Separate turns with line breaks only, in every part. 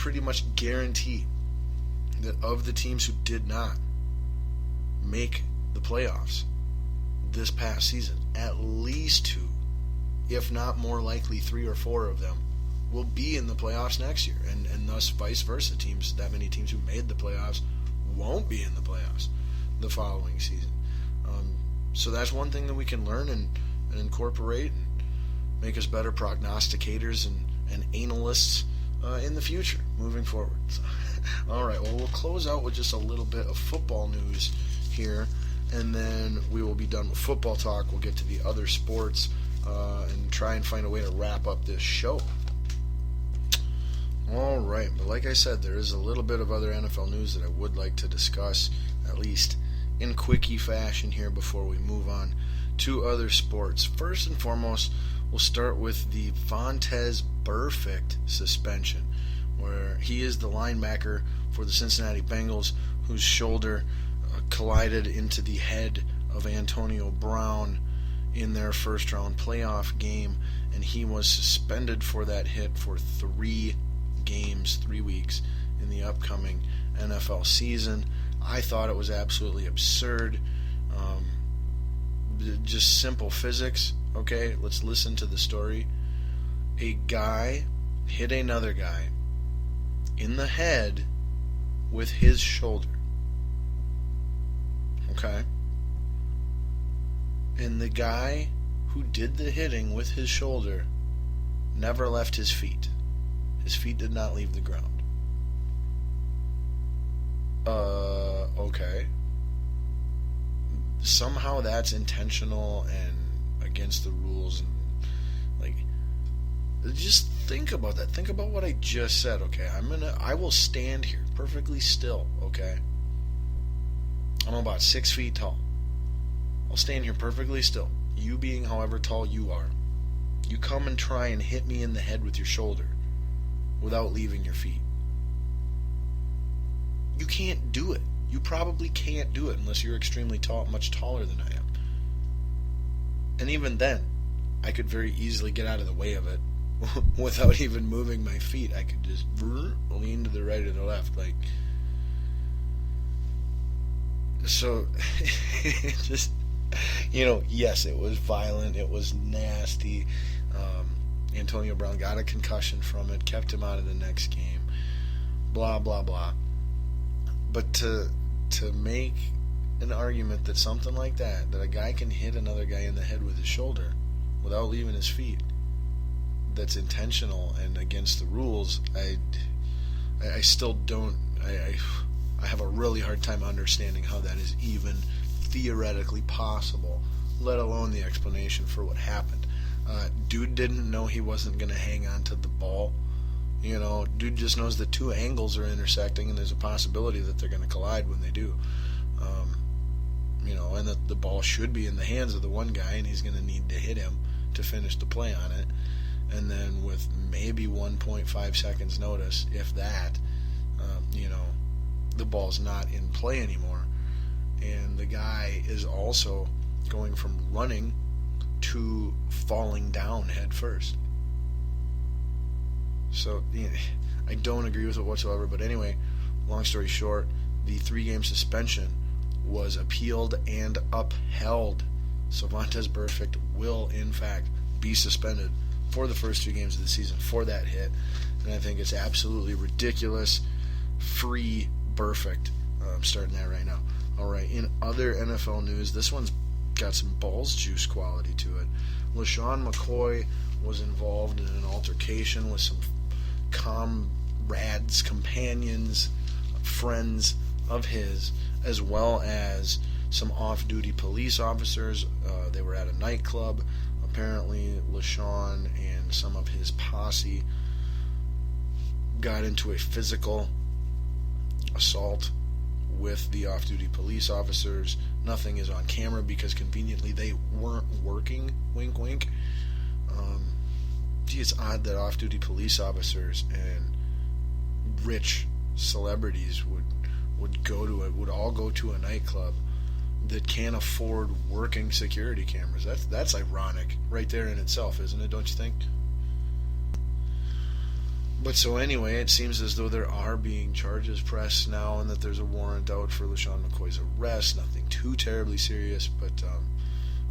pretty much guarantee that of the teams who did not make the playoffs this past season, at least two, if not more likely 3 or 4 of them, will be in the playoffs next year, and thus vice versa. That many teams who made the playoffs won't be in the playoffs the following season. So that's one thing that we can learn and incorporate and make us better prognosticators and analysts in the future, moving forward. So, all right, well, we'll close out with just a little bit of football news here, and then we will be done with football talk. We'll get to the other sports and try and find a way to wrap up this show. All right, but like I said, there is a little bit of other NFL news that I would like to discuss, at least in quickie fashion here before we move on to other sports. First and foremost, we'll start with the Vontaze Burfict suspension, where he is the linebacker for the Cincinnati Bengals whose shoulder collided into the head of Antonio Brown in their first-round playoff game, and he was suspended for that hit for 3 games, 3 weeks in the upcoming NFL season. I thought it was absolutely absurd. Just simple physics. Okay, let's listen to the story. A guy hit another guy in the head with his shoulder. Okay? And the guy who did the hitting with his shoulder never left his feet. His feet did not leave the ground. Okay. Somehow that's intentional and against the rules, and like, just think about that. Think about what I just said. Okay, I will stand here perfectly still. Okay, I'm about 6 feet tall. I'll stand here perfectly still. You being however tall you are, you come and try and hit me in the head with your shoulder without leaving your feet. You can't do it. You probably can't do it unless you're extremely tall, much taller than I am. And even then, I could very easily get out of the way of it without even moving my feet. I could just lean to the right or the left, like. So, just, yes, it was violent. It was nasty. Antonio Brown got a concussion from it, kept him out of the next game. Blah blah blah. But to make an argument that something like that a guy can hit another guy in the head with his shoulder without leaving his feet, that's intentional and against the rules, I still don't, I have a really hard time understanding how that is even theoretically possible, let alone the explanation for what happened. Dude didn't know he wasn't going to hang on to the ball. Dude just knows that 2 angles are intersecting, and there's a possibility that they're going to collide when they do. And that the ball should be in the hands of the one guy, and he's going to need to hit him to finish the play on it. And then with maybe 1.5 seconds notice, if that, the ball's not in play anymore. And the guy is also going from running to falling down head first. So, I don't agree with it whatsoever. But anyway, long story short, the 3-game suspension was appealed and upheld. So Vontaze Burfict will, in fact, be suspended for the first 2 games of the season for that hit. And I think it's absolutely ridiculous. Free Burfict. I'm starting that right now. All right, in other NFL news, this one's got some balls juice quality to it. LaShawn McCoy was involved in an altercation with some comrades, companions, friends of his, as well as some off-duty police officers. They were at a nightclub. Apparently, LaShawn and some of his posse got into a physical assault with the off-duty police officers. Nothing is on camera because conveniently they weren't working. Wink, wink. It's odd that off-duty police officers and rich celebrities would all go to a nightclub that can't afford working security cameras. That's ironic right there in itself, isn't it? Don't you think? But so anyway, it seems as though there are being charges pressed now, and that there's a warrant out for LeSean McCoy's arrest. Nothing too terribly serious, but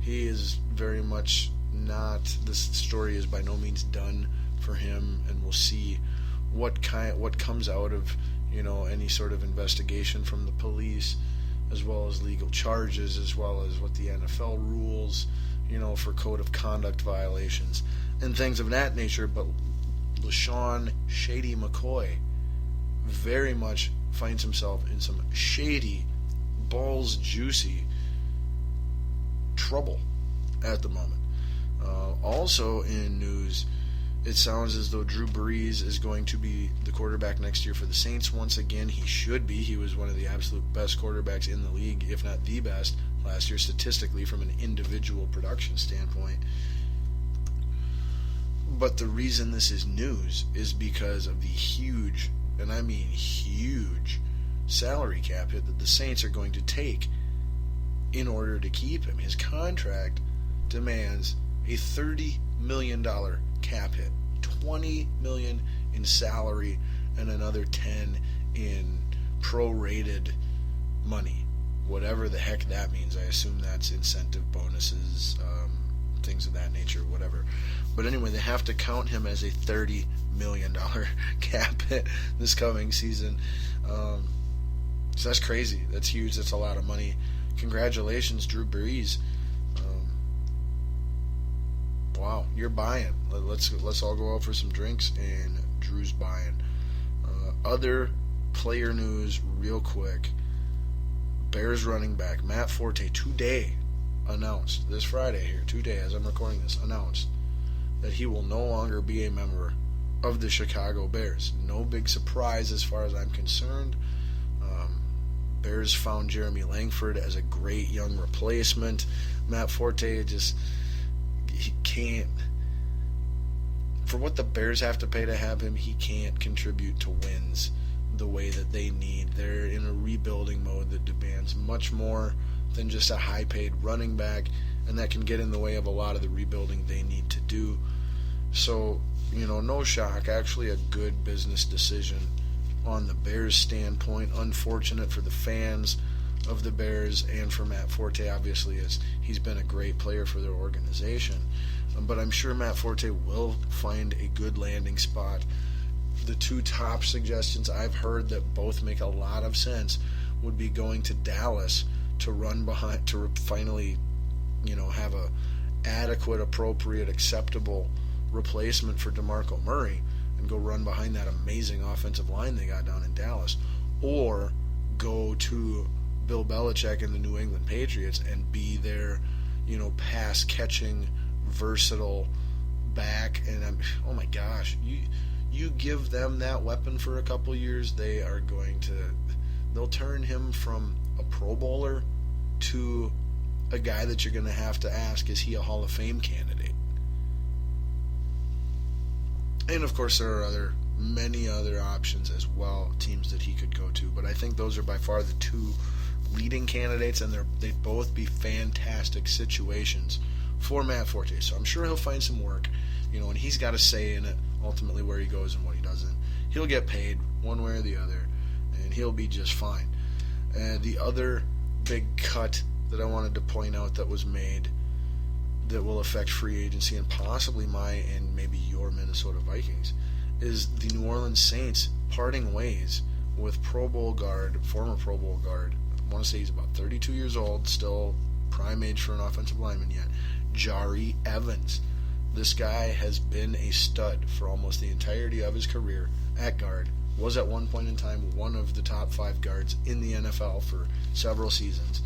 he is very much not. This story is by no means done for him, and we'll see what comes out of any sort of investigation from the police, as well as legal charges, as well as what the NFL rules, for code of conduct violations and things of that nature. But LeSean Shady McCoy very much finds himself in some shady, balls juicy trouble at the moment. Also in news, it sounds as though Drew Brees is going to be the quarterback next year for the Saints once again. He should be. He was one of the absolute best quarterbacks in the league, if not the best, last year statistically from an individual production standpoint. But the reason this is news is because of the huge, and I mean huge, salary cap hit that the Saints are going to take in order to keep him. His contract demands a $30 million cap hit, $20 million in salary, and another $10 in prorated money, whatever the heck that means. I assume that's incentive bonuses, things of that nature, whatever. But anyway, they have to count him as a $30 million cap hit this coming season. So that's crazy. That's huge. That's a lot of money. Congratulations, Drew Brees. Wow, you're buying. Let's all go out for some drinks, and Drew's buying. Other player news, real quick. Bears running back Matt Forte today announced, this Friday here, today as I'm recording this, announced that he will no longer be a member of the Chicago Bears. No big surprise as far as I'm concerned. Bears found Jeremy Langford as a great young replacement. Matt Forte he can't, for what the Bears have to pay to have him, he can't contribute to wins the way that they need. They're in a rebuilding mode that demands much more than just a high-paid running back, and that can get in the way of a lot of the rebuilding they need to do. So, no shock. Actually a good business decision on the Bears' standpoint. Unfortunate for the fans of the Bears and for Matt Forte, obviously, as he's been a great player for their organization. But I'm sure Matt Forte will find a good landing spot. The two top suggestions I've heard that both make a lot of sense would be going to Dallas to run behind, to finally, have a adequate, appropriate, acceptable replacement for DeMarco Murray and go run behind that amazing offensive line they got down in Dallas, or go to Bill Belichick and the New England Patriots and be their, pass catching, versatile back. And oh my gosh, you give them that weapon for a couple years, they'll turn him from a Pro Bowler to a guy that you're going to have to ask, is he a Hall of Fame candidate? And of course there are many other options as well, teams that he could go to, but I think those are by far the two leading candidates, and they'd both be fantastic situations for Matt Forte. So I'm sure he'll find some work, and he's got a say in it, ultimately, where he goes and what he doesn't. He'll get paid one way or the other, and he'll be just fine. And the other big cut that I wanted to point out that was made that will affect free agency and possibly my and maybe your Minnesota Vikings is the New Orleans Saints parting ways with former Pro Bowl guard, I want to say he's about 32 years old, still prime age for an offensive lineman yet, Jari Evans. This guy has been a stud for almost the entirety of his career at guard. Was at one point in time one of the top 5 guards in the NFL for several seasons.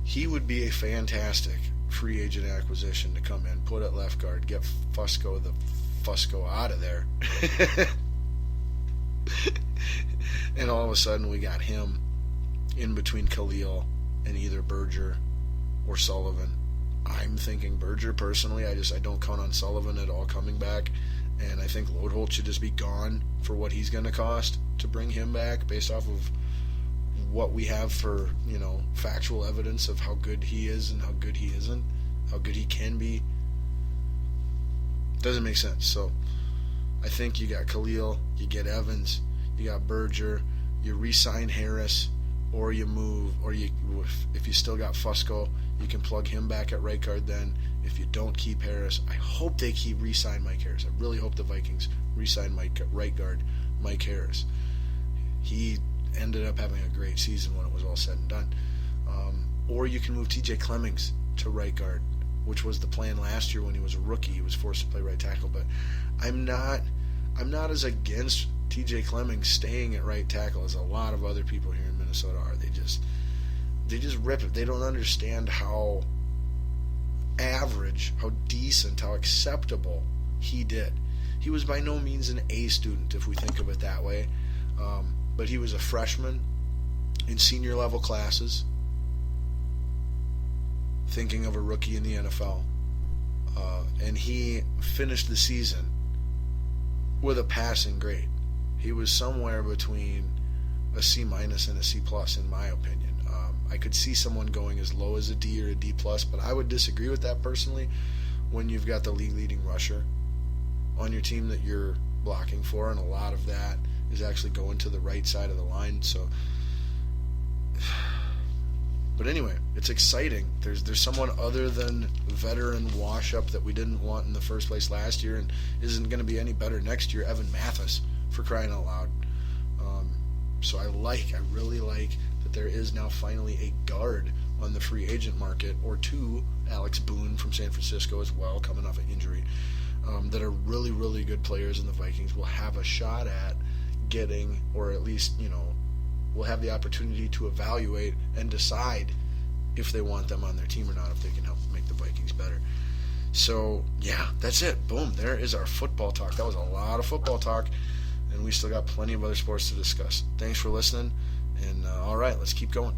He would be a fantastic free agent acquisition to come in, put at left guard, get Fusco out of there. And all of a sudden we got him in between Khalil and either Berger or Sullivan. I'm thinking Berger personally. I don't count on Sullivan at all coming back, and I think Lodeholt should just be gone for what he's going to cost to bring him back, based off of what we have for factual evidence of how good he is and how good he isn't, how good he can be. Doesn't make sense. So I think you got Khalil, you get Evans, you got Berger, you re-sign Harris, or you move, or you, if you still got Fusco, you can plug him back at right guard then. If you don't keep Harris, I hope they keep re-sign Mike Harris. I really hope the Vikings re-sign right guard Mike Harris. He ended up having a great season when it was all said and done. Or you can move TJ Clemmings to right guard, which was the plan last year when he was a rookie. He was forced to play right tackle, but I'm not as against TJ Clemmings staying at right tackle as a lot of other people here in Minnesota are. They just rip it. They don't understand how average, how decent, how acceptable he did. He was by no means an A student, if we think of it that way, but he was a freshman in senior level classes, thinking of a rookie in the NFL, and he finished the season with a passing grade. He was somewhere between a C- and a C+, in my opinion. I could see someone going as low as a D or a D+, but I would disagree with that personally when you've got the league-leading rusher on your team that you're blocking for, and a lot of that is actually going to the right side of the line. So, but anyway, it's exciting. There's someone other than veteran wash-up that we didn't want in the first place last year and isn't going to be any better next year, Evan Mathis, for crying out loud. So I really like that there is now finally a guard on the free agent market, or two, Alex Boone from San Francisco as well, coming off an injury, that are really, really good players, and the Vikings will have a shot at getting, or at least, will have the opportunity to evaluate and decide if they want them on their team or not, if they can help make the Vikings better. So, yeah, that's it. Boom, there is our football talk. That was a lot of football talk, and we still got plenty of other sports to discuss. Thanks for listening, and all right, let's keep going.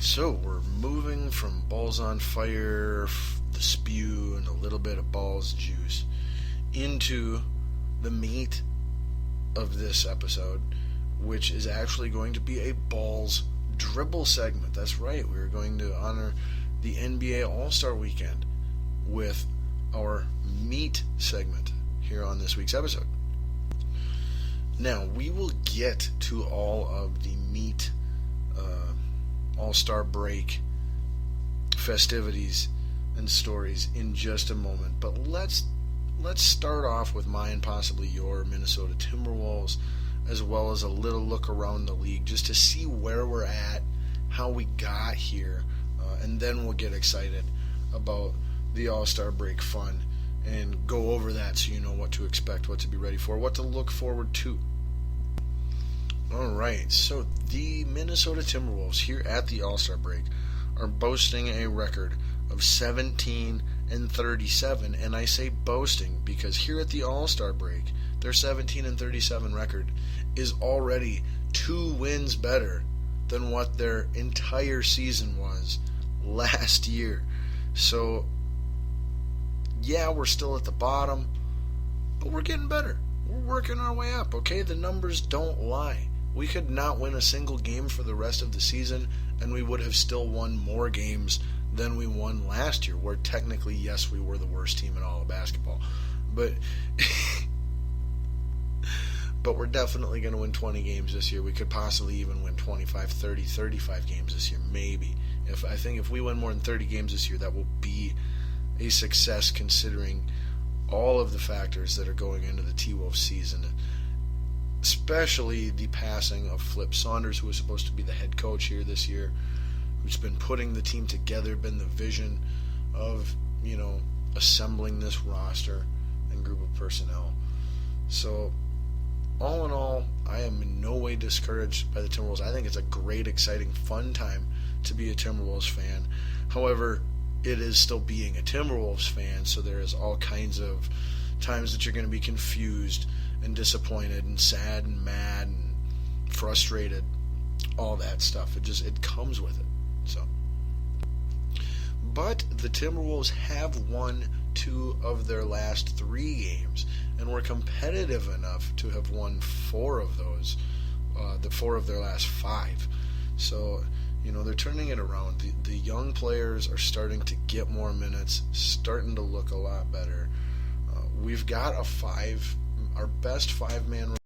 So, we're moving from balls on fire, the spew, and a little bit of balls juice into the meat of this episode, which is actually going to be a balls dribble segment. That's right, we're going to honor the NBA All-Star Weekend with our meat segment here on this week's episode. Now, we will get to all of the meat All-Star break festivities and stories in just a moment, but let's start off with my and possibly your Minnesota Timberwolves, as well as a little look around the league just to see where we're at, how we got here, and then we'll get excited about the All-Star break fun and go over that so you know what to expect, what to be ready for, what to look forward to. Alright, so the Minnesota Timberwolves here at the All-Star break are boasting a record of 17-37, and I say boasting because here at the All-Star break, their 17-37 record is already 2 wins better than what their entire season was last year. So, yeah, we're still at the bottom, but we're getting better. We're working our way up, okay? The numbers don't lie. We could not win a single game for the rest of the season, and we would have still won more games than we won last year, where technically, yes, we were the worst team in all of basketball. But but we're definitely going to win 20 games this year. We could possibly even win 25, 30, 35 games this year, maybe. I think if we win more than 30 games this year, that will be a success considering all of the factors that are going into the T-Wolves season, especially the passing of Flip Saunders, who was supposed to be the head coach here this year, who's been putting the team together, been the vision of, assembling this roster and group of personnel. So, all in all, I am in no way discouraged by the Timberwolves. I think it's a great, exciting, fun time to be a Timberwolves fan. However, it is still being a Timberwolves fan, so there is all kinds of times that you're going to be confused and disappointed and sad and mad and frustrated, all that stuff. It comes with it. So, but the Timberwolves have won 2 of their last 3 games, and were competitive enough to have won 4 of those, the 4 of their last 5. So, they're turning it around. The young players are starting to get more minutes, starting to look a lot better. we've got our best 5-man